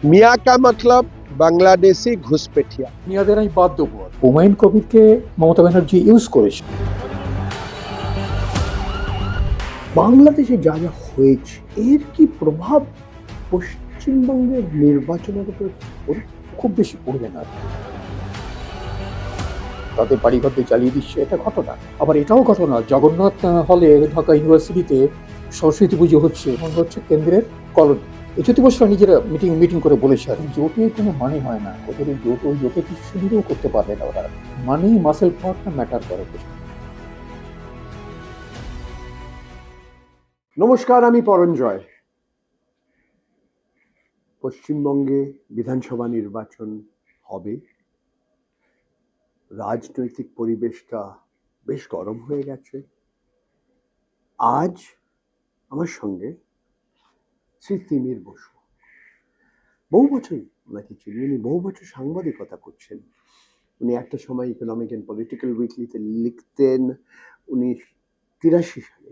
मियाँ का मतलब বাংলাদেশি ঘুষপেঠিয়া। মিয়াদের আমি বাদ দেবো আর হুমায়ুন কবিরকে মমতা ব্যানার্জি ইউজ করেছে। বাংলাদেশে যা যা হয়েছে এর কি প্রভাব পশ্চিমবঙ্গের নির্বাচনের উপর খুব বেশি পড়বে না। তাদের বাড়িঘর দিয়ে জ্বালিয়ে দিচ্ছে, এটা ঘটনা। আবার এটাও ঘটনা, জগন্নাথ হলে ঢাকা ইউনিভার্সিটিতে সরস্বতী পুজো হচ্ছে, মনে হচ্ছে কেন্দ্রের কলোনি। এই জ্যোতি বসুরা নিজেরা মিটিং করে বলেছে, আর জোটের কোনো মানে হয় না, ওদের জোটে কিছু সুবিধাও করতে পারবে না ওরা। মানি মাসেল পাওয়ারটা ম্যাটার করে। নমস্কার, আমি পরঞ্জয়। পশ্চিমবঙ্গে বিধানসভা নির্বাচন হবে, রাজনৈতিক পরিবেশটা বেশ গরম হয়ে গেছে। আজ আমার সঙ্গে শ্রী তিমির বসু, বহু বছর ওনাকে চিনি, উনি বহু বছর সাংবাদিকতা করছেন। উনি একটা সময় ইকোনমিক অ্যান্ড পলিটিক্যাল উইকলিতে লিখতেন। উনি 83 সালে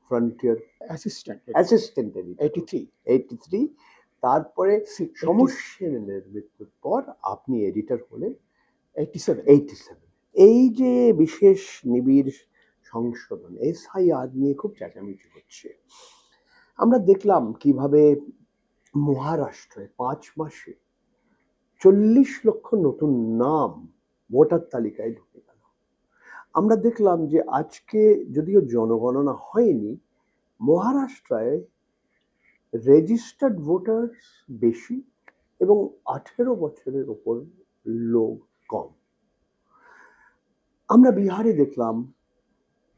ফ্রন্টিয়ার অ্যাসিস্ট্যান্ট এডিটর, 83। তারপরে সমর মৃত্যুর পর আপনি এডিটর হলেন 87। এই যে বিশেষ নিবিড় সংশোধন SIR নিয়ে খুব চেঁচামেচি হচ্ছে। আমরা দেখলাম কিভাবে মহারাষ্ট্রে 5 মাসে 40 লক্ষ নতুন নাম ভোটার তালিকায় ঢুকে গেল। আমরা দেখলাম যে আজকে যদিও জনগণনা হয়নি, মহারাষ্ট্রায় রেজিস্টার্ড ভোটার্স বেশি এবং 18 বছরের ওপর লোক কম। আমরা বিহারে দেখলাম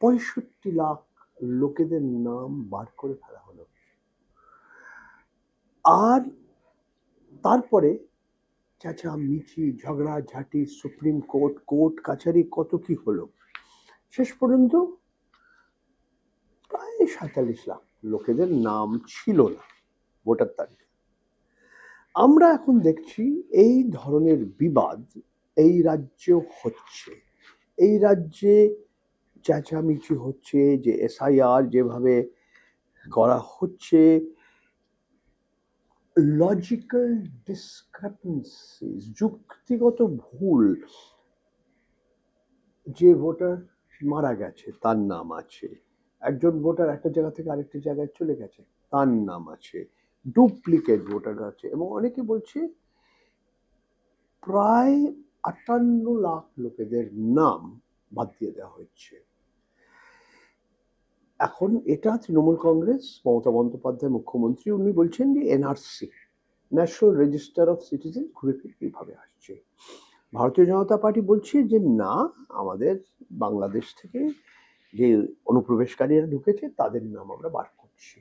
65 লাখ লোকেদের নাম বার করে ফেলা হলো। আর তারপরে চেঁচামেচি, ঝগড়াঝাটি, সুপ্রিম কোর্ট কাছারি, কত কি হলো। শেষ পর্যন্ত প্রায় 47 লাখ লোকেদের নাম ছিল না ভোটার তালিকায়। আমরা এখন দেখছি এই ধরনের বিবাদ এই রাজ্যেও হচ্ছে। এই রাজ্যে চেঁচামেচি হচ্ছে যে SIR যেভাবে করা হচ্ছে, লজিক্যাল ডিসক্রিপেন্সিজ, যুক্তিগত ভুল। যে ভোটার মারা গেছে তার নাম আছে, একজন ভোটার একটা জায়গা থেকে আরেকটি জায়গায় চলে গেছে তার নাম আছে, ডুপ্লিকেট ভোটার আছে, এবং অনেকে বলছে প্রায় 58 লাখ লোকেদের নাম বাদ দিয়ে দেওয়া হচ্ছে। এখন এটা তৃণমূল কংগ্রেস, মমতা বন্দ্যোপাধ্যায় মুখ্যমন্ত্রী, উনি বলছেন যে NRC, national register of citizen, ঘুরে ফিরে এইভাবে আসছে। ভারতীয় জনতা পার্টি বলছে যে না, আমাদের বাংলাদেশ থেকে যে অনুপ্রবেশকারীরা ঢুকেছে তাদের নাম আমরা বার করছি।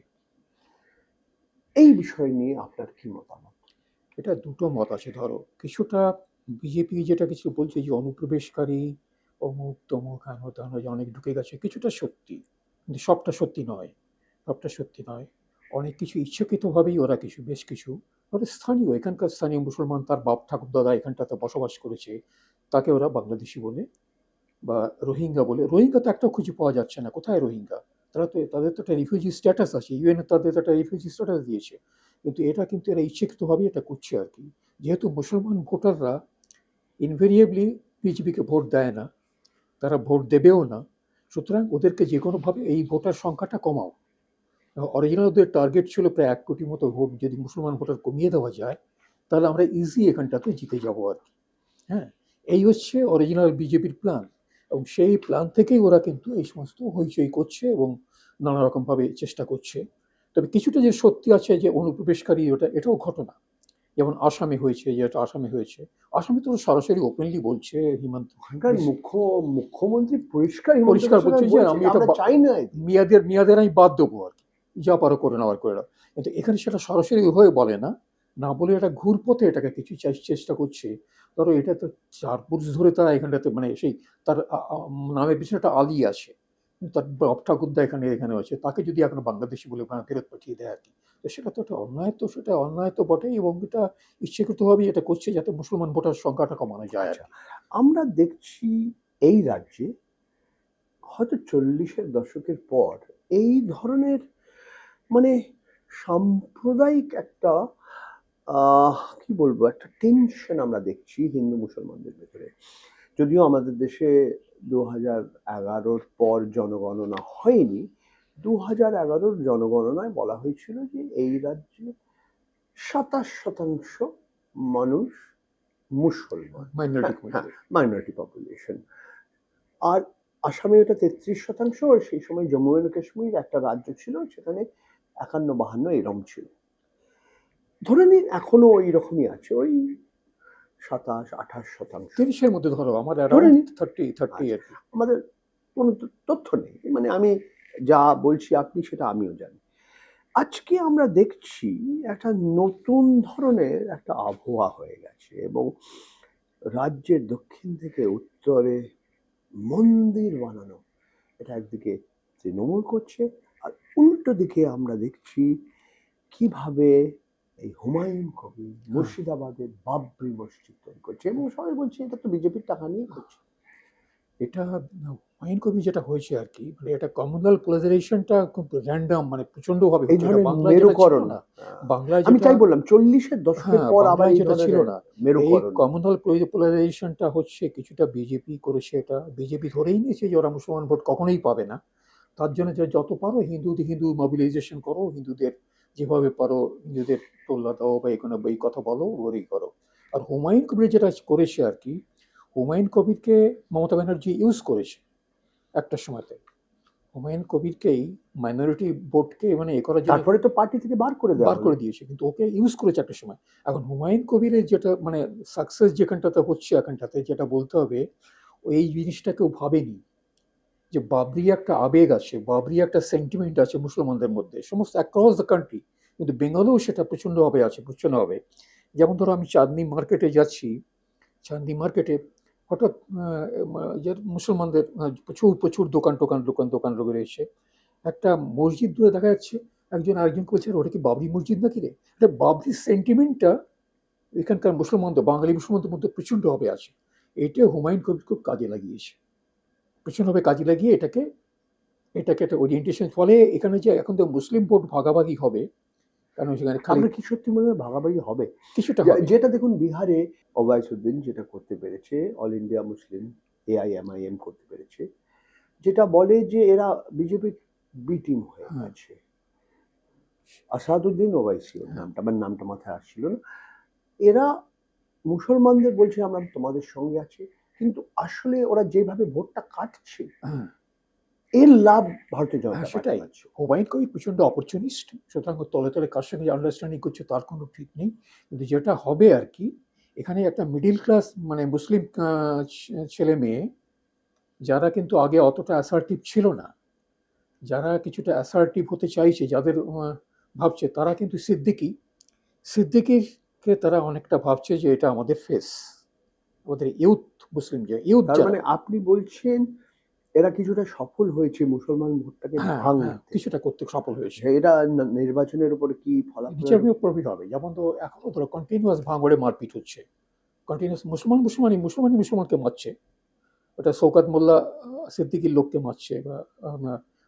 এই বিষয় নিয়ে আপনার কি মতামত? এটা দুটো মত আছে। ধরো, কিছুটা বিজেপি যেটা কিছু বলছে যে অনুপ্রবেশকারী অমুক তমুক হেন তেন যে অনেক ঢুকে গেছে, কিছুটা সত্যি, কিন্তু সবটা সত্যি নয়। অনেক কিছু ইচ্ছাকৃতভাবেই ওরা বেশ কিছু ধরো স্থানীয়, এখানকার স্থানীয় মুসলমান, তার বাপ ঠাকুরদাদা এখানটাতে বসবাস করেছে, তাকে ওরা বাংলাদেশি বলে বা রোহিঙ্গা বলে। রোহিঙ্গা তো একটা খুঁজে পাওয়া যাচ্ছে না, কোথায় রোহিঙ্গা? তাদের তো একটা রিফিউজি স্ট্যাটাস আছে, UN তাদের তো একটা রিফিউজি স্ট্যাটাস দিয়েছে। কিন্তু এরা ইচ্ছাকৃতভাবেই এটা করছে আর কি। যেহেতু মুসলমান ভোটাররা ইনভেরিয়েবলি বিজেপিকে ভোট দেয় না, তারা ভোট দেবেও না, সুতরাং ওদেরকে যে কোনোভাবে এই ভোটার সংখ্যাটা কমাও। অরিজিনাল ওদের টার্গেট ছিল প্রায় 1 কোটি মতো ভোট, যদি মুসলমান ভোটার কমিয়ে দেওয়া যায় তাহলে আমরা ইজি এখানটাতে জিতে যাবো আর কি। হ্যাঁ, এই হচ্ছে অরিজিনাল বিজেপির প্ল্যান, এবং সেই প্ল্যান থেকেই ওরা কিন্তু এই সমস্ত হইচই করছে এবং নানা রকমভাবে চেষ্টা করছে। তবে কিছুটা যে সত্যি আছে যে অনুপ্রবেশকারী, এটাও ঘটনা। যেমন আসামে হয়েছে, যেটা আসামে হয়েছে, আসামে তো সরাসরি ওপেনলি বলছে হিমন্ত মুখ্যমন্ত্রী পরিষ্কার বলছে যে আমি এটা আমরা চাই না। মেয়াদের আমি বাদ দেবো আর কি, যা পারো করে নেওয়ার করে নাও। কিন্তু এখানে সেটা সরাসরি হয়ে বলে না, না বলে এটা ঘুরপথে এটাকে কিছু চেষ্টা করছে। ধরো, এটা তো 4 পুরুষ ধরে তারা এখানটাতে, মানে সেই তার নামের পিছনে একটা আলী আছে, তার বাপ ঠাকুরদা এখানে আছে, তাকে যদি এখন বাংলাদেশি বলে ফেরত পাঠিয়ে দেয় আর কি। তো সেটা তো একটা অন্যায়, তো সেটা অন্যায় তো বটেই, এবং এটা ইচ্ছাকৃতভাবেই এটা করছে যাতে মুসলমান ভোটার সংখ্যাটা কমানো যায় আর কি। আমরা দেখছি এই রাজ্যে হয়তো 40-এর দশকের পর এই ধরনের মানে সাম্প্রদায়িক একটা কি বলবো, একটা টেনশন আমরা দেখছি হিন্দু মুসলমানদের ভেতরে। যদিও আমাদের দেশে 2011-র পর জনগণনা হয়নি, 2011-র জনগণনায় বলা হয়েছিল যে এই রাজ্যে 27% মানুষ মুসলমান। মাইনরিটি হ্যাঁ, কমিউনিটি। Minority population. আর আসামে এটা 33%, আর সেই সময় জম্মু অ্যান্ড কাশ্মীর একটা রাজ্য ছিল, সেখানে 51-52 এরম ছিল। ধরে নিন এখনো ওই রকমই আছে, ওই 27-28%। 30-এর মধ্যে ধরো, আমার ধরে অ্যারাউন্ড নিন। 30 আচ্ছা, আর কি। আমাদের কোনো তথ্য নেই, মানে আমি যা বলছি আপনি সেটা আমিও জানি। আজকে আমরা দেখছি একটা নতুন ধরনের একটা আবহাওয়া হয়ে গেছে, এবং রাজ্যের দক্ষিণ থেকে উত্তরে মন্দির বানানো, এটা একদিকে তৃণমূল করছে, আর উল্টো দিকে আমরা দেখছি কিভাবে এই হুমায়ুন কবির মুর্শিদাবাদের বাবরি মসজিদ তৈরি করছে, এবং সবাই বলছে এটা তো বিজেপির টাকা নিয়ে করছে। এটা হুমায়ুন কবির যেটা হয়েছে আর কি, মানে এটা কমিউনাল পোলারাইজেশনটা খুব র্যান্ডম, মানে প্রচন্ড ভাবে এই হচ্ছে। এটা ধরনের বাংলায় যেটা ছিল মেরুকরণ, না, বাংলায় আমি যেটা, তাই বললাম 40-এর দশকের হ্যাঁ পর আবার বাংলায় এই যেটা ছিল ধরনের না, এই মেরুকরণ। কমিউনাল পোলারাইজেশনটা হচ্ছে কিছুটা বিজেপি করেছে। এটা বিজেপি ধরেই নিয়েছে যে ওরা মুসলমান ভোট কখনোই পাবে না, তার জন্য যে যত পারো হিন্দু মোবিলাইজেশন করো, হিন্দুদের যেভাবে পারো হিন্দুদের তোল্লা দাও বা এখানে এই কথা বলো, ওরই করো। আর হুমায়ুন কবির যেটা করেছে আর কি, হুমায়ুন কবিরকে মমতা ব্যানার্জি ইউজ করেছে একটা সময়তে। হুমায়ুন কবিরকেই মাইনরিটি ভোটকে মানে এ করার জন্য তারপরে তো পার্টি থেকে বার করে দেওয়া বার হলো। করে দিয়েছে, কিন্তু ওকে ইউজ করেছে একটা সময়। এখন হুমায়ুন কবিরের যেটা মানে সাকসেস যেখানটাতে হচ্ছে, এখানটাতে যেটা বলতে হবে, ও এই জিনিসটা কেউ ভাবেনি যে বাবরি একটা আবেগ আছে, বাবরি একটা সেন্টিমেন্ট আছে মুসলমানদের মধ্যে সমস্ত অ্যাক্রস দ্য কান্ট্রি, কিন্তু বেঙ্গলেও সেটা প্রচণ্ডভাবে আছে, প্রচণ্ডভাবে। যেমন ধরো আমি চাঁদনি মার্কেটে যাচ্ছি, চাঁদনি মার্কেটে হঠাৎ যে মুসলমানদের প্রচুর প্রচুর দোকান রয়েছে। একটা মসজিদ দূরে দেখা যাচ্ছে, একজন আরেকজনকে বলছে, "আরে ওটা কি বাবরি মসজিদ নাকি রে?" এটা বাবরির সেন্টিমেন্টটা এখানকার মুসলমানদের, বাঙালি মুসলমানদের মধ্যে প্রচণ্ডভাবে আছে। এটা হুমায়ুন কবির খুব কাজে লাগিয়েছে, প্রচণ্ডভাবে কাজে লাগিয়ে এটাকে এটাকে একটা ওরিয়েন্টেশন। ফলে এখানে যে এখন তো মুসলিম ভোট ভাগাভাগি হবে, কারণ সেখানে খালি আপনার কি সত্যি মনে হয় ভাগাভাগি হবে? কিছুটা হবে। যেটা দেখুন বিহারে ওবায়সুদ্দিন যেটা করতে পেরেছে, অল ইন্ডিয়া মুসলিম এআইএমআইএম করতে পেরেছে, যেটা বলে যে এরা বিজেপি বি টিম হয়ে হ্যাঁ, গেছে। আসাদুদ্দিন ওবাইসি ওর হ্যাঁ, নামটা, আমার নামটা মাথায় আসছিল না। এরা মুসলমানদের বলছে আমরা তোমাদের সঙ্গে আছি, কিন্তু আসলে ওরা যেভাবে ভোটটা কাটছে, হ্যাঁ, এর লাভ ভারতীয় হ্যাঁ, জনতা পার্টি সেটাই। পাচ্ছে। হুমায়ুন কবির প্রচণ্ড অপরচুনিস্ট, সুতরাং ও তলে তলে কার সঙ্গে আন্ডারস্ট্যান্ডিং করছে তার কোনো ঠিক নেই। কিন্তু যেটা হবে আর কি, এখানে একটা মিডিল ক্লাস মানে মুসলিম ছেলে মেয়ে, যারা কিন্তু আগে অতটা অ্যাসার্টিভ ছিল না, যারা কিছুটা অ্যাসার্টিভ হতে চাইছে, যাদের ভাবছে, তারা কিন্তু সিদ্দিকিকে তারা অনেকটা ভাবছে যে এটা আমাদের ফেস, আমাদের ইউথ, মুসলিম যে ইউথ তার যারা। মানে আপনি বলছেন এরা কিছুটা সফল হয়েছে মুসলমান ভোটটাকে হ্যাঁ, হ্যাঁ, ভাঙতে। কিছুটা করতে সফল হয়েছে। এটা নির্বাচনের উপরে কি ফলাফলের নিচের প্রফিট হবে। যেমন তো এখনো ধরো কন্টিনিউয়াস ভাঙড়ে মারপিট হচ্ছে, কন্টিনিউয়াস মুসলমানকে মারছে। ওটা শওকত মোল্লা সিদ্দিকির লোককে মারছে, বা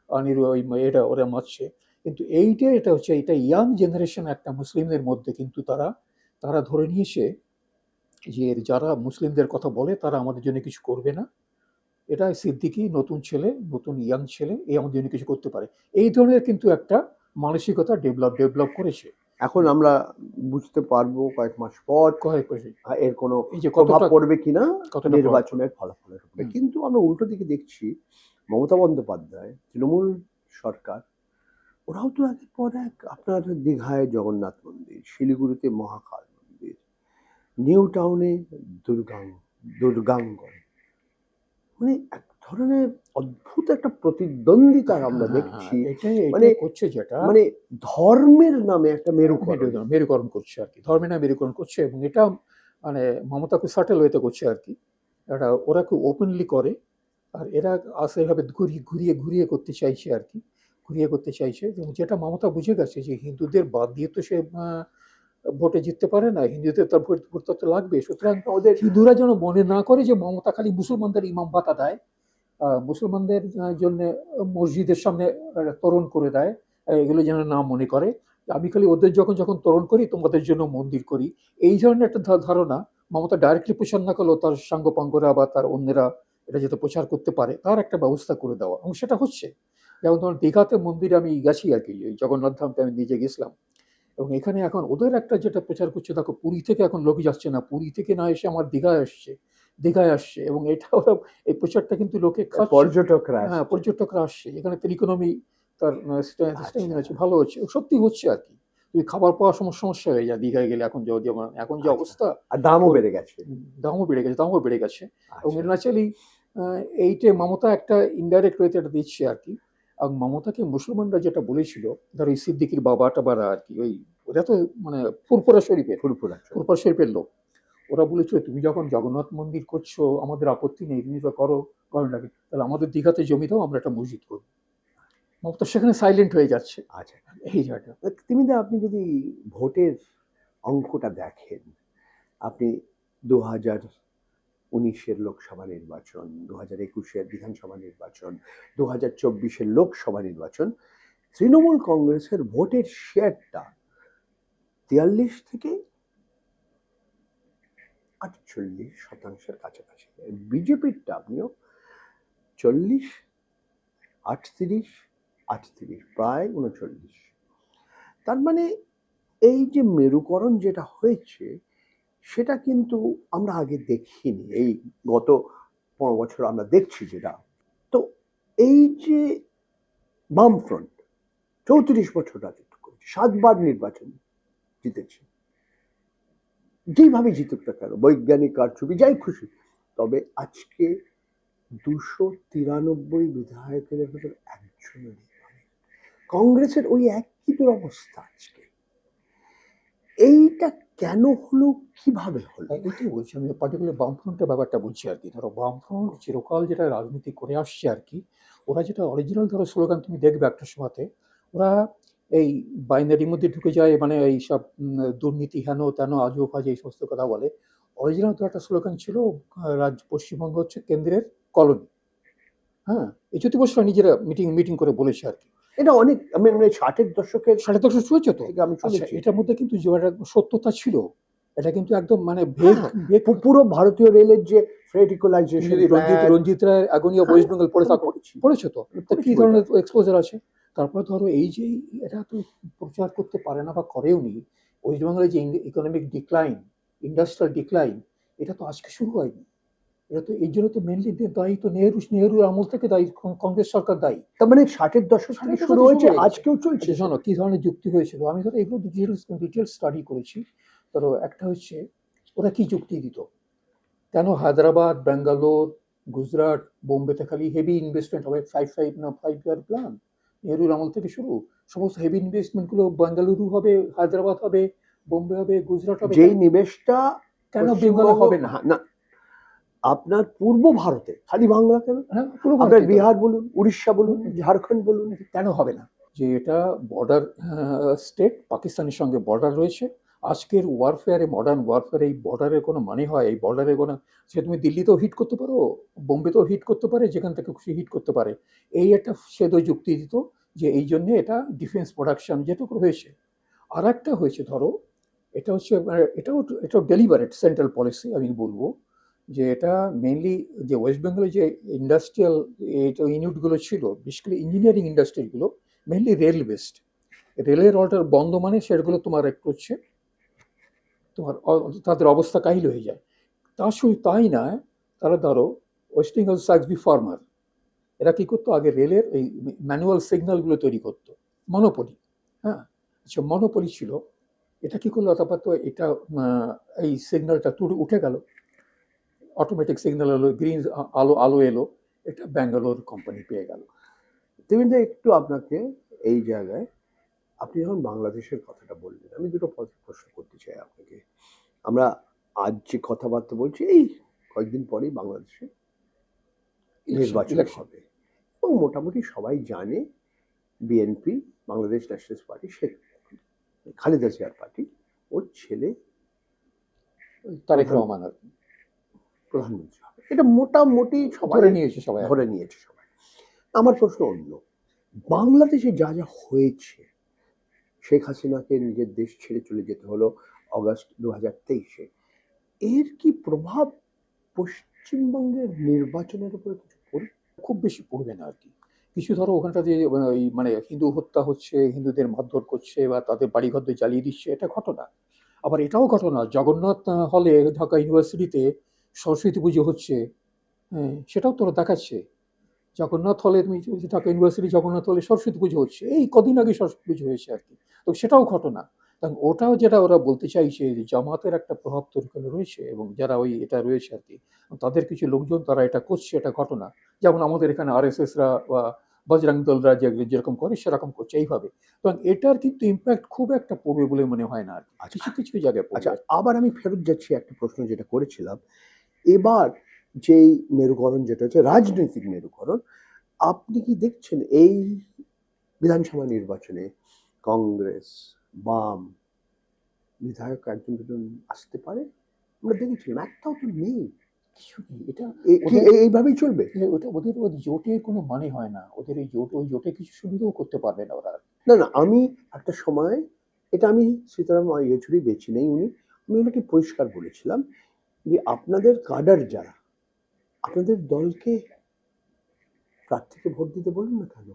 আনির ওই এটা ওরা মারছে। কিন্তু এটা হচ্ছে, এটা ইয়াং জেনারেশন একটা মুসলিমদের মধ্যে, কিন্তু তারা তারা ধরে নিয়েছে যে যারা মুসলিমদের কথা বলে তারা আমাদের জন্য কিছু করবে না। এটা সিদ্দিকি নতুন ছেলে, নতুন ইয়াং ছেলে, এ আমাদের জন্য কিছু করতে পারে। এই ধরনের কিন্তু একটা মানসিকতা ডেভেলপ করেছে। এখন আমরা বুঝতে পারবো কয়েক মাস পর করেছে এর কোনো এই যে প্রভাব কতটা পড়বে কিনা কতটা প্রভাব পড়ে। নির্বাচনের ফলাফলের উপরে। হুম, কিন্তু আমরা উল্টো দিকে দেখছি মমতা বন্দ্যোপাধ্যায়, তৃণমূল সরকার, ওরাও তো একের পর এক, আপনার দীঘায় জগন্নাথ মন্দির, শিলিগুড়িতে মহাকাল মন্দির, নিউ টাউনে দুর্গাঙ্গন, মানে এক ধরনের অদ্ভুত একটা প্রতিদ্বন্দ্বিতা আমরা হ্যাঁ, হ্যাঁ, দেখছি। এটাই মানে করছে যেটা, মানে ধর্মের নামে একটা মেরুকরণ। মেরুকরণ করছে আর কি, ধর্মে না মেরুকরণ করছে। এবং এটা মানে মমতা খুব সাটেল ওয়েতে করছে আর কি। এটা ওরা খুব ওপেনলি করে, আর এরা আসে এভাবে ঘুরিয়ে করতে চাইছে আর কি, ঘুরিয়ে করতে চাইছে। এবং যেটা মমতা বুঝে গেছে যে হিন্দুদের বাদ দিয়ে তো সে ভোটে জিততে পারে না, হিন্দুদের তার ভোট তো লাগবে। সুতরাং ওদের হিন্দুরা যেন মনে না করে যে মমতা খালি মুসলমানদের ইমাম ভাতা দেয়, মুসলমানদের জন্য মসজিদের সামনে তোরণ করে দেয়, এগুলো যেন না মনে করে। আমি খালি ওদের যখন যখন তরণ করি তোমাদের জন্য মন্দির করি, এই ধরনের একটা ধারণা মমতা ডাইরেক্টলি প্রচার না করলেও তার সাঙ্গপাঙ্গরা বা তার অন্যেরা এটা যাতে প্রচার করতে পারে তার একটা ব্যবস্থা করে দেওয়া, এবং সেটা হচ্ছে। যেমন তোমার দীঘাতে মন্দিরে আমি গেছি আর কি, ওই জগন্নাথ ধামতে আমি নিজে গেছিলাম, এবং এখানে এখন ওদের একটা যেটা প্রচার করছে, দেখো পুরী থেকে এখন লোক যাচ্ছে না, পুরী থেকে না এসে আমার দীঘায় আসছে, এবং এটা ওরা এই প্রচারটা কিন্তু লোকে খাচ্ছে। পর্যটকরা হ্যাঁ, আসছে। পর্যটকরা আসছে এখানে, তার ইকোনমি, তার সিস্টেম আচ্ছা, আছে, ভালো হচ্ছে, সত্যি হচ্ছে আর কি। তুমি খাবার পাওয়ার সমস্যা হয়ে যায় দীঘায় গেলে, এখন যেমন এখন যে আচ্ছা। অবস্থা, আর দামও তো বেড়ে গেছে। দামও বেড়ে গেছে, এবং আচ্ছা, ন্যাচারালি এইটে মমতা একটা ইনডাইরেক্ট ওয়েতে এটা দিচ্ছে আর কি। এবং মমতাকে মুসলমানরা যেটা বলেছিল, ধরো এই সিদ্দিকির বাবা টাবারা আর কি, ওই ওরা তো মানে ফুরফুরা শরীফের ফুরফুরা। ফুরফুরা শরীফের লোক, ওরা বলেছিল তুমি যখন জগন্নাথ মন্দির করছো আমাদের আপত্তি নেই, তুমি তো করো নাকি, তাহলে আমাদের দীঘাতে জমি দাও, আমরা একটা মসজিদ করবো। মমতা সেখানে সাইলেন্ট হয়ে যাচ্ছে আচ্ছা, এই জায়গাটা। তিমিদা, আপনি যদি ভোটের অঙ্কটা দেখেন, আপনি 2019-এর লোকসভা নির্বাচন, 2021-এর বিধানসভা নির্বাচন, 2024-এর লোকসভা নির্বাচন, তৃণমূল কংগ্রেসের ভোটের শেয়ারটা 43 থেকে 48% কাছাকাছি। বিজেপিরটা আপনিও 40, 38, 38, প্রায় 39। তার মানে এই যে মেরুকরণ যেটা হয়েছে, সেটা কিন্তু আমরা আগে দেখিনি। এই গত 15 বছর আমরা দেখছি যেটা। তো এই যে বামফ্রন্ট 34 বছর রাজত্ব করেছে, 7বার নির্বাচন জিতেছে, যেইভাবে জিতুক না কেন, বৈজ্ঞানিক কারচুপি যাই খুশি, তবে আজকে 293 বিধায়কের ভেতর একজনও নেই। কংগ্রেসের ওই একই অবস্থা আজকে। এইটা কেন হলো, কিভাবে হলো? এটাই বলছি আমি, পার্টিকুলার বামফ্রন্টের ব্যাপারটা বলছি আর কি। ধরো বামফ্রন্ট চিরকাল যেটা রাজনীতি করে আসছে আর কি, ওরা যেটা অরিজিনাল ধরো স্লোগান তুমি দেখবে একটা সময়তে, ওরা এই বাইনারির মধ্যে ঢুকে যায়, মানে এই সব দুর্নীতি হেন তেন আজও ফাজে এই সমস্ত কথা বলে। অরিজিনাল তো একটা স্লোগান ছিল, রাজ্য পশ্চিমবঙ্গ হচ্ছে কেন্দ্রের কলোনি। হ্যাঁ, এই জ্যোতি বসুরা নিজেরা মিটিং করে বলেছে আর কি। এটা অনেক, আমি 60-এর দশকের 10.5 শুনেছো তো? থেকে আমি আচ্ছা, শুনেছি। এটার মধ্যে কিন্তু যে একটা সত্যতা ছিল, এটা কিন্তু একদম মানে হ্যাঁ, পুরো ভারতীয় রেলের যে ফ্রেট তুমি ইকুয়ালাইজেশন যদি রঞ্জিত রায় আগনিয়া ওয়েস্ট বেঙ্গল পড়ে থাকো, পড়েছি, পড়েছো তো? তা কি পড়েছি ধরনের বইটা। এক্সপোজার আছে? তারপরে ধরো এই যে এটা তো প্রচার করতে পারে না বা করেও নি, ওয়েস্ট বেঙ্গলের যে ইকোনমিক ডিক্লাইন, ইন্ডাস্ট্রিয়াল ডিক্লাইন, এটা তো আজকে শুরু হয়নি। এটা তো এই জন্য তো মেনলি দায়ী তো নেহরুর আমল থেকে দায়ী, কংগ্রেস সরকার দায়ী। তার মানে 60-এর দশক থেকে 60 শুরু দশকে হয়েছে, হয়ে গেছে। আজকেও চলছে আচ্ছা শোনো, সেটা। কি ধরনের যুক্তি হয়েছিল, আমি ধরো এগুলো ডিটেলস স্টাডি করেছি। ধরো একটা হচ্ছে, ওরা কি যুক্তি দিত, কেন হায়দ্রাবাদ, ব্যাঙ্গালোর, গুজরাট, বোম্বেতে খালি হেভি ইনভেস্টমেন্ট হবে, 5 ইয়ার প্ল্যান, নেহরুর আমল থেকে শুরু, সমস্ত হেভি ইনভেস্টমেন্টগুলো বেঙ্গালুরু হবে, হায়দ্রাবাদ হবে, বোম্বে হবে, গুজরাট হবে, যেই নিবেশটা কেন বেঙ্গলে পশ্চিমবঙ্গ, হবে না? হ্যাঁ, না, আপনার পূর্ব ভারতে, খালি বাংলা কেন, হ্যাঁ, পুরো আপনার ভারতীয় তো। বিহার বলুন, উড়িষ্যা বলুন, ঝাড়খণ্ড বলুন, কেন হবে না? যে এটা বর্ডার স্টেট, পাকিস্তানের সঙ্গে বর্ডার রয়েছে। আজকের ওয়ারফেয়ারে, মডার্ন ওয়ারফেয়ারে এই বর্ডারের কোনো মানে হয়? এই বর্ডারের কোনো, সে তুমি দিল্লিতেও হিট করতে পারো, বোম্বেতেও হিট করতে পারে, যেখান থেকে খুশি হিট করতে পারে। এই একটা সেদো যুক্তি দিত যে এই জন্যে এটা ডিফেন্স প্রোডাকশন যেটুকু হয়েছে। আর একটা হয়েছে ধরো, এটা হচ্ছে এটাও ডেলিভারেট সেন্ট্রাল পলিসি আমি বলবো, যে এটা মেইনলি যে ওয়েস্ট বেঙ্গলে যে ইন্ডাস্ট্রিয়াল ইউনিটগুলো ছিল, বিশেষ করে ইঞ্জিনিয়ারিং ইন্ডাস্ট্রিগুলো মেইনলি রেল বেসড। রেলের অর্ডার বন্ধ মানে সেগুলো তোমার একটু হচ্ছে তোমার তাদের অবস্থা কাহিল হয়ে যায়। তা শুধু তাই নয়, তারা ধরো ওয়েস্টিং হাউস সাক্সবি ফার্মার, এরা কী করতো, আগে রেলের এই ম্যানুয়াল সিগন্যালগুলো তৈরি করতো, মনোপলি। হ্যাঁ, আচ্ছা, মনোপলি ছিল। এটা কী করলো, তারপর তো এটা এই সিগন্যালটা উঠে গেল, অটোমেটিক সিগন্যাল এলো, গ্রিন আলো এলো, এটা ব্যাঙ্গালোর কোম্পানি পেয়ে গেল। দেবেন্দ্র, একটু আপনাকে এই জায়গায়, আপনি যখন বাংলাদেশের কথাটা বললেন, আমি দুটো প্রশ্ন করতে চাই আপনাকে। আমরা আজ যে কথাবার্তা বলছি, এই কয়েকদিন পরেই বাংলাদেশে নির্বাচন ইলেকশন। হবে, এবং মোটামুটি সবাই জানে BNP, Bangladesh nationalist party, Sheikh Khaleda জিয়ার পার্টি, ওর ছেলে তারেক রহমান আর কি প্রধানমন্ত্রী হবে, এটা মোটামুটি সবাই ধরে নিয়েছে সবাই। ধরে নিয়েছে সবাই। আমার প্রশ্ন অন্য, বাংলাদেশে যা যা হয়েছে শেখ হাসিনাকে নিজের দেশ ছেড়ে চলে যেতে হলো অগাস্ট 2023-এ। এর কি প্রভাব পশ্চিমবঙ্গের নির্বাচনের উপরে কিছু পড়বে? খুব বেশি পড়বে না আর কি। কিছু ধরো ওখানটা যে ওই মানে হিন্দু হত্যা হচ্ছে, হিন্দুদের মারধর করছে বা তাদের বাড়িঘর জ্বালিয়ে দিচ্ছে, এটা ঘটনা। আবার এটাও ঘটনা, জগন্নাথ হলে ঢাকা ইউনিভার্সিটিতে সরস্বতী পুজো হচ্ছে, হ্যাঁ সেটাও তোরা দেখাচ্ছে। জগন্নাথ হলে তুমি ঢাকা ইউনিভার্সিটি জগন্নাথ হলে সরস্বতী পুজো হচ্ছে, এই কদিন আগে সরস্বতী পুজো হয়েছে আর কি। তো সেটাও ঘটনা। কারণ ওটাও যেটা ওরা বলতে চাইছে যে জামাতের একটা প্রভাব তো ওখানে রয়েছে, এবং যারা ওই এটা রয়েছে আর কি, তাদের কিছু লোকজন তারা এটা করছে, এটা ঘটনা। যেমন আমাদের এখানে আরএসএসরা বা বজরং দলরা যেরকম করে সেরকম করছে এইভাবে। এবং এটার কিন্তু ইম্প্যাক্ট খুব একটা পড়বে বলে মনে হয় না আর কি। কিছু কিছু জায়গায় আচ্ছা, পড়বে। আবার আমি ফেরত যাচ্ছি একটা প্রশ্ন যেটা করেছিলাম। এবার যেই মেরুকরণ যেটা হচ্ছে রাজনৈতিক মেরুকরণ, আপনি কি দেখছেন এই বিধানসভা নির্বাচনে কংগ্রেস, বাম বিধায়ক একজন দুজন আসতে পারে? আমরা দেখেছিলাম, একটাও তো নেই। কিছু নেই এটা। কি ওদের এইভাবেই চলবে? ওটা ওদের ওই জোটের কোনো মানে হয় না, ওদের এই জোট, ওই জোটে কিছু সুবিধাও করতে পারবে না ওরা। না না, আমি একটা সময়, এটা আমি সীতারাম ইয়েচুরি বেছি নেই উনি, আমি ওনাকে পরিষ্কার বলেছিলাম যে আপনাদের কাডার যারা, আপনাদের দলকে প্রার্থীকে ভোট দিতে বলুন না কেন?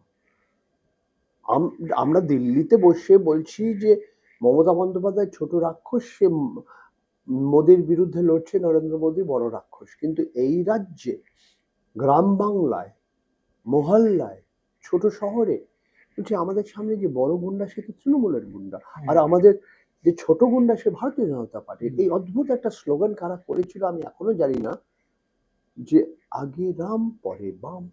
আমরা দিল্লিতে বসে বলছি যে মমতা বন্দ্যোপাধ্যায় ছোট রাক্ষস, সে মোদির বিরুদ্ধে লড়ছে, নরেন্দ্র মোদী বড় রাক্ষস। কিন্তু এই রাজ্যে গ্রাম বাংলায়, মহল্লায়, ছোট শহরে বলছে আমাদের সামনে যে বড় গুন্ডা সে তো তৃণমূলের গুন্ডা, আর আমাদের যে ছোট গুন্ডা সে ভারতীয় জনতা পার্টির। এই অদ্ভুত একটা স্লোগান কারা করেছিল আমি এখনো জানি না, যে আগে রাম পরে বাম।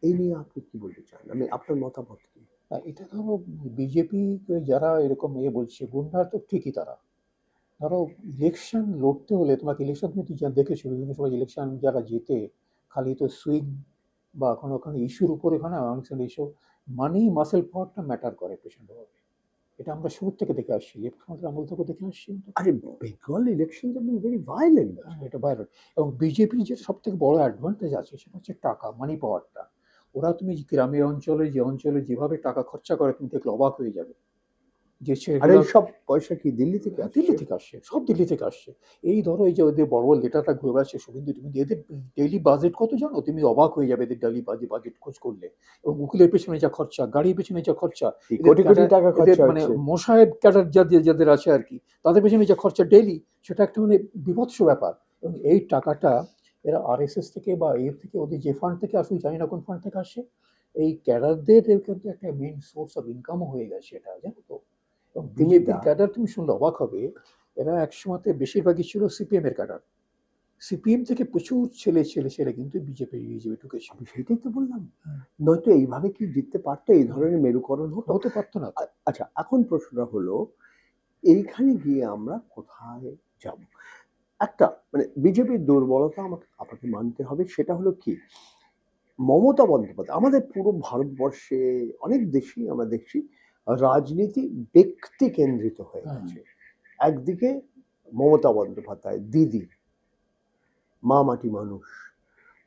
এই নিয়ে আপনি কি বলতে চান? আমি আপনার মতামত কি? এটা ধরো বিজেপি যারা এরকম বলছে গুন্ডা, তো ঠিকই তারা। ধরো ইলেকশন লড়তে হলে তোমাকে ইলেকশন, তুমি যা দেখেছো বিভিন্ন সময় ইলেকশন যারা জেতে, খালি তো সুইং বা কোনো ওখানে ইস্যুর উপরে ওখানে অনেক সময় ইস্যু, মানি মাসেল পাওয়ারটা ম্যাটার করে প্রচণ্ডভাবে। এটা আমরা শুরু থেকে দেখে আসছি, আমল থেকে দেখে আসছি। আরে বেঙ্গল ইলেকশন ভেরি ভায়োলেন্ট। এটা বাইরে। এবং বিজেপির যে সব থেকে বড় অ্যাডভান্টেজ আছে সেটা হচ্ছে টাকা, মানি পাওয়ারটা। ওরা তুমি গ্রামের অঞ্চলে যে অঞ্চলে যেভাবে টাকা খরচা করে তুমি দেখলে অবাক হয়ে যাবে। যে আর ছেলেগুলো এই সব পয়সা কি দিল্লি থেকে আসছে? দিল্লি থেকে আসছে, সব দিল্লি থেকে আসছে। এই ধরো এই যে ওদের বড় বড় লেটারটা ঘুরে বেড়াচ্ছে শুভেন্দু, তুমি এদের ডেইলি বাজেট কত জানো? তুমি অবাক হয়ে যাবে এদের ডেইলি বাজেট খোঁজ করলে। এবং উকিলের পেছনে যা খরচা, গাড়ির পেছনে যা খরচা, এই এদের কোটি কোটি ক্যাডার, টাকা এদের খরচা মানে হচ্ছে। মোসাহেব ক্যাডার যাদের আছে আর কি, তাদের পেছনে যা খরচা ডেইলি, সেটা একটা মানে বিভৎস ব্যাপার। এবং এই টাকাটা এরা আরএসএস থেকে বা এর থেকে, ওদের যে ফান্ড থেকে আসুক জানি না কোন ফান্ড থেকে আসে, এই ক্যাডারদের কিন্তু একটা মেইন সোর্স অফ ইনকামও হয়ে গেছে এটা, জানো তো। এবং বিজেপির ক্যাডার তুমি শুনলে অবাক হবে, এরা একসময়তে বেশিরভাগই ছিল সিপিএম এর ক্যাডার। সিপিএম থেকে প্রচুর ছেলে কিন্তু বিজেপি ঢুকেছে। আমি সেটাই তো বললাম, নয়তো এইভাবে কি জিততে পারতো? এই ধরনের মেরুকরণ হতো? হতে পারতো না তো। আচ্ছা, এখন প্রশ্নটা হলো এইখানে গিয়ে আমরা কোথায় যাব? একটা মানে বিজেপির দুর্বলতা আমাকে আপনাকে মানতে হবে, সেটা হলো কি, মমতা বন্দ্যোপাধ্যায়, আমাদের পুরো ভারতবর্ষে অনেক দেশেই আমরা দেখছি রাজনীতি ব্যক্তি কেন্দ্রিত হয়ে গেছে। একদিকে মমতা বন্দ্যোপাধ্যায় দিদি, মা মাটি মানুষ,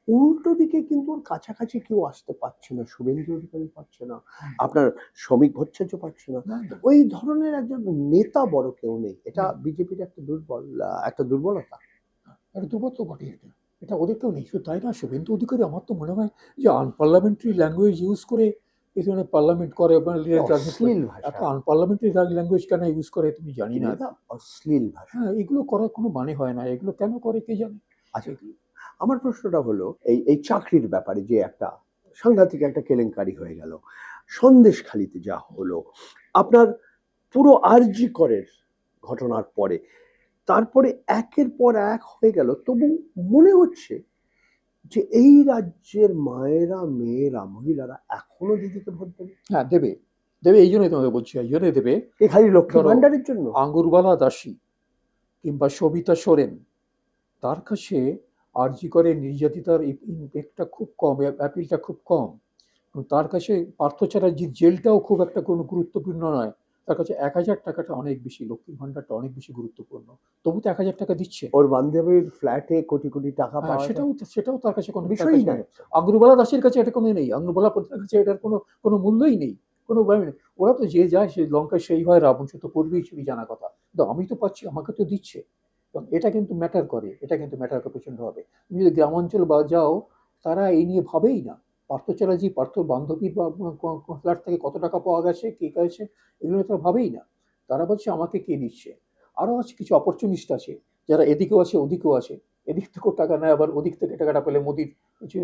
উল্টো দিকে কিন্তু ওর কাছাকাছি কেউ আসতে পারছে না। শুভেন্দু অধিকারী পাচ্ছে না, আপনার শ্রমিক ভট্টাচার্য পাচ্ছে না। ওই ধরনের একজন নেতা বড় কেউ নেই। এটা বিজেপির একটা দুর্বলতা। একটা দুর্বল তো বটেই এটা। এটা ওদেরকেও নেই, শুধু তাই না, শুভেন্দু অধিকারী আমার তো মনে হয় যে আনপার্লামেন্টারি ল্যাঙ্গুয়েজ ইউজ করে এই ধরনের পার্লামেন্ট করে, অশ্লীল ভাষা, এত আনপার্লামেন্টারি ল্যাঙ্গুয়েজ কেন ইউজ করে তুমি জানি না। অশ্লীল ভাষা। হ্যাঁ, এগুলো করার কোনো মানে হয় না, এগুলো কেন করে কে জানে। আচ্ছা, আমার প্রশ্নটা হলো এই চাকরির ব্যাপারে যে একটা সাংঘাতিক একটা কেলেঙ্কারি হয়ে গেল সন্দেশখালিতে, যা হলো আপনার পুরো আরজি করের ঘটনার পরে, তারপরে একের পর এক হয়ে গেল, তবু মনে হচ্ছে যে এই রাজ্যের মায়েরা, মেয়েরা, মহিলারা এখনো দিদিকে ভোট দেবে। হ্যাঁ দেবে, দেবে, এই জন্যই তোমাকে বলছি, এই জন্যই দেবে। এ খালি লক্ষ্মী ধরো ভান্ডারের জন্য? আঙ্গুরবালা দাসী কিংবা সবিতা সোরেন, তার কাছে আরজি করে নির্যাতিতার ইম্প্যাক্টটা খুব কম, অ্যাপিলটা খুব কম। তার কাছে পার্থ চ্যাটার্জির জেলটাও খুব একটা কোনো গুরুত্বপূর্ণ নয়। তার কাছে 1,000 টাকাটা অনেক বেশি, লক্ষ্মীর ভাণ্ডারটা অনেক বেশি গুরুত্বপূর্ণ। তবু তো 1,000 টাকা দিচ্ছে। ওর বান্ধবীর ফ্ল্যাটে কোটি কোটি টাকা হ্যাঁ, পাওয়া সেটাও তার কাছে কোনো বিষয়ই না। আঙ্গুরবালা দাসের কাছে এটা কোনো নেই, আঙ্গুরবালা প্রধানের কাছে এটার কোনো মূল্যই নেই, কোনো ব্যাপার নেই। ওরা তো যে যায় সে লঙ্কায় সেই হয় রাবণ, সে তো করবেই, চুরি জানা কথা। কিন্তু আমি তো পাচ্ছি, আমাকে তো দিচ্ছে। এবং এটা কিন্তু ম্যাটার করে, এটা কিন্তু ম্যাটার করে প্রচণ্ডভাবে। তুমি যদি গ্রামাঞ্চল বা যাও, তারা এই নিয়ে ভাবেই না। পার্থ চ্যাটার্জি, পার্থর বান্ধবীর বা ফ্ল্যাট থেকে কত টাকা পাওয়া গেছে, কে গেছে, এগুলো তারা ভাবেই না। তারা বলছে আমাকে কে দিচ্ছে। আরও আছে কিছু অপরচুনিস্ট আছে, যারা এদিকেও আছে ওদিকেও আছে। এদিক থেকেও টাকা নেয়, আবার ওদিক থেকে টাকাটা পেলে মোদির কিছু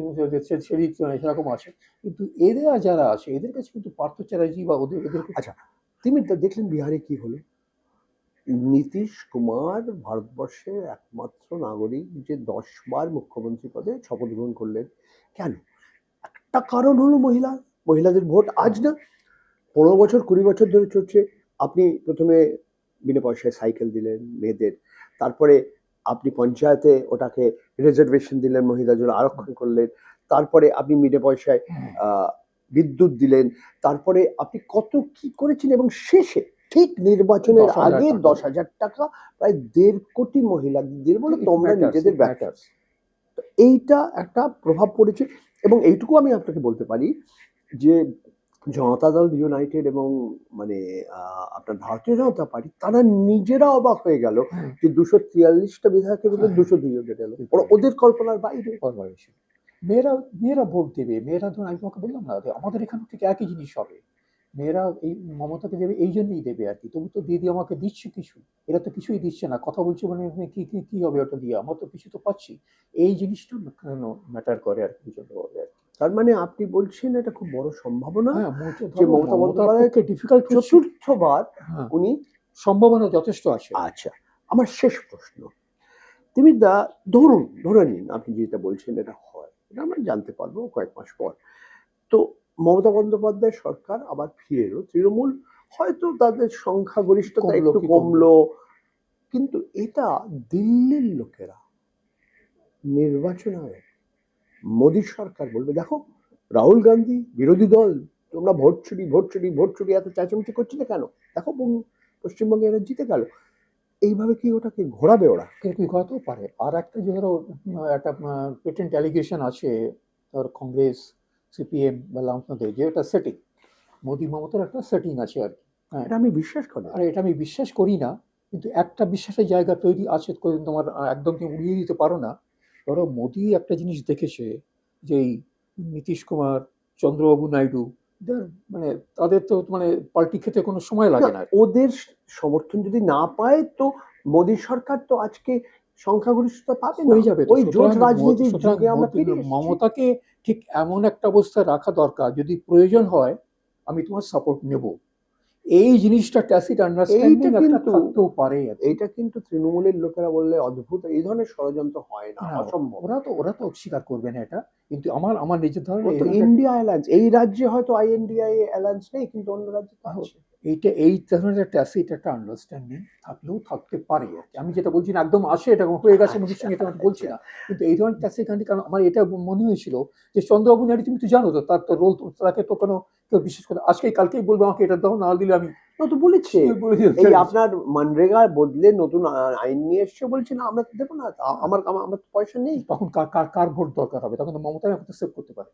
সেদিক সেরকম আছে। কিন্তু এরা যারা আছে, এদের কাছে কিন্তু পার্থ চ্যাটার্জি বা ওদের এদের আচ্ছা, তিনি দেখলেন বিহারে কি হলো? নীতিশ কুমার ভারতবর্ষের একমাত্র নাগরিক যে 10 বার মুখ্যমন্ত্রী পদে শপথ গ্রহণ করলেন। কেন? একটা কারণ হলো মহিলাদের ভোট। আজ না, 15 বছর 20 বছর ধরে চলছে। আপনি প্রথমে বিনা পয়সায় সাইকেল দিলেন মেয়েদের, তারপরে আপনি পঞ্চায়েতে ওটাকে রিজার্ভেশন দিলেন, মহিলাদের জন্য আরক্ষণ করলেন, তারপরে আপনি বিনা পয়সায় বিদ্যুৎ দিলেন, তারপরে আপনি কত কি করেছেন, এবং শেষে ঠিক নির্বাচনের 10,000 আগে টাকা। 10,000 টাকা প্রায় 1.5 কোটি মহিলাদের বলে তোমরা নিজেদের ব্যবসা। ম্যাটার্স। এইটা একটা প্রভাব পড়েছে। এবং এইটুকু আমি আপনাকে বলতে পারি যে জনতা দল ইউনাইটেড এবং মানে আপনার ভারতীয় জনতা পার্টি, তারা নিজেরা অবাক হয়ে গেল যে 243টা বিধায়কের মধ্যে 202 হয়ে গেল। ওদের কল্পনার বাইরে। মেয়েরা মেয়েরা ভোট দেবে, মেয়েরা ধরুন আমি তোমাকে বললাম না যে আমাদের এখান থেকে একই জিনিস হবে। মেয়েরা এই মমতাকে দেবে এই জন্যই দেবে আর কি। তবু তো দিদি আমাকে দিচ্ছে কিছু, এরা তো কিছুই দিচ্ছে না, কথা বলছে মানে কি কি কি হবে ওটা দিয়ে, আমরা তো কিছু তো পাচ্ছি। এই জিনিসটা ম্যাটার করে আর কি, জন্য হবে আর কি। তার মানে আপনি বলছেন এটা খুব বড় সম্ভাবনা হ্যাঁ, যে মমতা বন্দ্যোপাধ্যায় ডিফিকাল্ট চতুর্থবার হ্যাঁ, উনি। সম্ভাবনা যথেষ্ট আছে। আচ্ছা, আমার শেষ প্রশ্ন, তুমি ধরে নিন আপনি যেটা বলছেন এটা হয়, এটা আমরা জানতে পারবো কয়েক মাস পর। তো মমতা বন্দ্যোপাধ্যায় সরকার আবার ফিরে এলো, তৃণমূল হয়তো তাদের সংখ্যাগরিষ্ঠতা একটু কমলো, কিন্তু এটা দিল্লির লোকেরা নির্বাচনে মোদী সরকার বলবে দেখো রাহুল গান্ধী বিরোধী দল, তোমরা ভোট চুরি এত চেঁচামেচি করছিলে কেন, দেখো পশ্চিমবঙ্গে এরা জিতে গেল। এইভাবে কি ওটাকে ঘোরাবে ওরা? কি ঘটাতেও পারে। আর একটা যে ধরো একটা পেটেন্ট অ্যালিগেশন আছে, ধর কংগ্রেস, সিপিএম বা বামফ্রন্টের যে একটা সেটিং, মোদি মমতার একটা সেটিং আছে আর কি। হ্যাঁ, এটা আমি বিশ্বাস করি। আর এটা আমি বিশ্বাস করি না, কিন্তু একটা বিশ্বাসের জায়গা তৈরি আছে, তোমার একদম তুমি উড়িয়ে দিতে পারো না। ধরো মোদি একটা জিনিস দেখেছে, যে এই নীতিশ কুমার, চন্দ্রবাবু নাইডু, মানে তাদের তো মানে পাল্টি খেতে কোনো সময় লাগে না। ওদের সমর্থন যদি না পায় তো মোদী সরকার তো আজকে সংখ্যাগরিষ্ঠতা পাবে না, হয়ে যাবে। ওই জোট রাজনীতির যুগে আমরা ফিরে এসেছি। মমতাকে ঠিক এমন একটা অবস্থায় রাখা দরকার, যদি প্রয়োজন হয় আমি তোমার সাপোর্ট নেব। এই জিনিসটা ট্যাসিট আন্ডারস্ট্যান্ডিং একটা থাকতেও পারে। এইটা কিন্তু তৃণমূলের লোকেরা বললে অদ্ভুত, এই ধরনের ষড়যন্ত্র হয় না, অসম্ভব। ওরা তো অস্বীকার করবে না এটা, কিন্তু আমার নিজের ধারণা ইন্ডিয়া অ্যালায়েন্স, এই রাজ্যে হয়তো আইএনডিআই অ্যালায়েন্স নেই, কিন্তু অন্য রাজ্যে আছে। এই ধরনের ট্যাসিট একটা আন্ডারস্ট্যান্ডিং থাকলেও থাকতে পারে আর কি। আমি যেটা বলছি না একদম আসে এটা হয়ে গেছে মোদির সঙ্গে, এটা বলছি না, কিন্তু এই ধরনের ট্যাসিট, কারণ আমার এটা মনে হয়েছিল যে চন্দ্রবাবু নাইডু, তুমি তো জানো তো তার তো রোল, তাকে তো কোনো কেউ বিশেষ করে আজকে কালকেই বলবো আমাকে এটা দাও, না দিলে আমি তো বলেছে এই আপনার মনরেগা বদলে নতুন আইন নিয়ে এসছে, বলছে না আমরা তো দেবো না, আমার আমার পয়সা নেই। তখন কার ভোট দরকার হবে? তখন তো মমতা সেভ করতে পারে,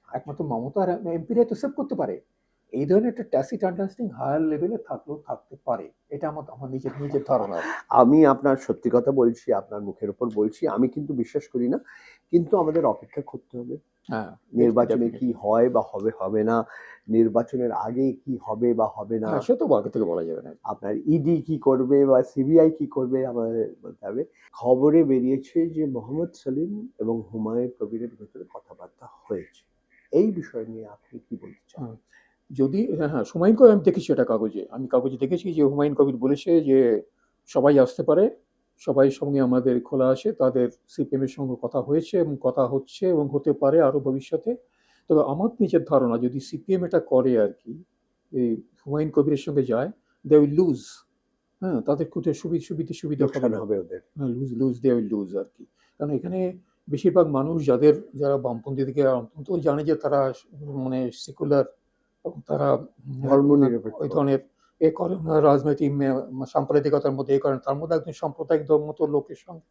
একমাত্র মমতা এমপিরাই তো সেভ করতে পারে। এই ধরনের একটা ট্যাসিট আন্ডারস্ট্যান্ডিং হায়ার লেভেলে থাকলেও থাকতে পারে, এটা আমার নিজের ধারণা। আমি আপনার সত্যি কথা বলছি, আপনার মুখের উপর বলছি, আমি কিন্তু বিশ্বাস করি না, কিন্তু আমাদের অপেক্ষা করতে হবে। হ্যাঁ, নির্বাচনে কি হয় বা হবে না, নির্বাচনের আগে কি হবে বা হবে না, সে তো আগে থেকে বলা যাবে না। আপনার ইডি কি করবে বা সিবিআই কি করবে আমাদের বলতে হবে। খবরে বেরিয়েছে যে মোহাম্মদ সেলিম এবং হুমায়ুন কবিরের ভেতরে কথাবার্তা হয়েছে, এই বিষয় নিয়ে আপনি কি বলতে চান? যদি হ্যাঁ, হুমায়ুন কবির আমি দেখেছি, এটা আমি কাগজে দেখেছি যে হুমায়ুন কবির বলেছে যে সবাই আসতে পারে, সবাই সঙ্গে আমাদের খোলা আছে, তাদের সিপিএম এর সঙ্গে কথা হয়েছে এবং কথা হচ্ছে এবং হতে পারে আরো ভবিষ্যতে। তবে আমার নিজের ধারণা যদি সিপিএম এটা করে আর কি, এই হুমায়ুন কবিরের সঙ্গে যায়, দে উইল লুজ। হ্যাঁ, তাদের খুঁজে সুবিধা হবে ওদের। হ্যাঁ, দে উইল লুজ আর কি। কারণ এখানে বেশিরভাগ মানুষ যারা বামপন্থী দিকে অন্তত জানে যে তারা মানে সেকুলার, তারা ধর্মনিরপেক্ষ। ওই ধরনের এ করেন রাজনৈতিক সাম্প্রদায়িকতার মধ্যে এ করেন, তার মধ্যে একজন সাম্প্রদায়িক মতো লোকের সঙ্গে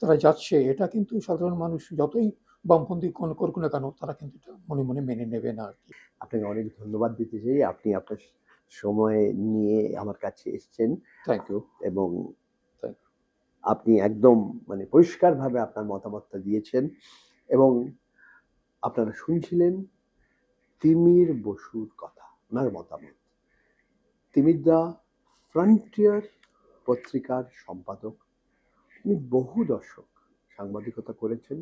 তারা যাচ্ছে, এটা কিন্তু সাধারণ মানুষ যতই বামপন্থী করুক না কেন, তারা কিন্তু এটা মনে মনে মেনে নেবে না আর কি। আপনাকে অনেক ধন্যবাদ দিতে চাই, আপনি আপনার সময় নিয়ে আমার কাছে এসেছেন থ্যাংক ইউ। এবং থ্যাংক আপনি একদম মানে পরিষ্কারভাবে আপনার মতামতটা দিয়েছেন এবং আপনারা শুনছিলেন তিমির বসুর কথা, ওনার মতামত। তিমির দা ফ্রন্টিয়ার পত্রিকার সম্পাদক, তিনি বহু দশক সাংবাদিকতা করেছেন।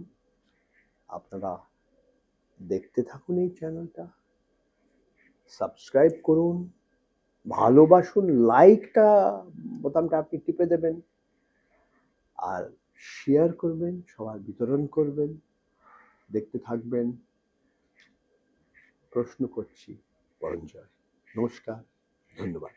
আপনারা দেখতে থাকুন এই চ্যানেলটা, সাবস্ক্রাইব করুন, ভালোবাসুন, লাইকটা বোতামটা আপনি টিপে দেবেন আর শেয়ার করবেন, সবার বিতরণ করবেন, দেখতে থাকবেন। প্রশ্ন করছি পরঞ্জয়। নমস্কার, ধন্যবাদ।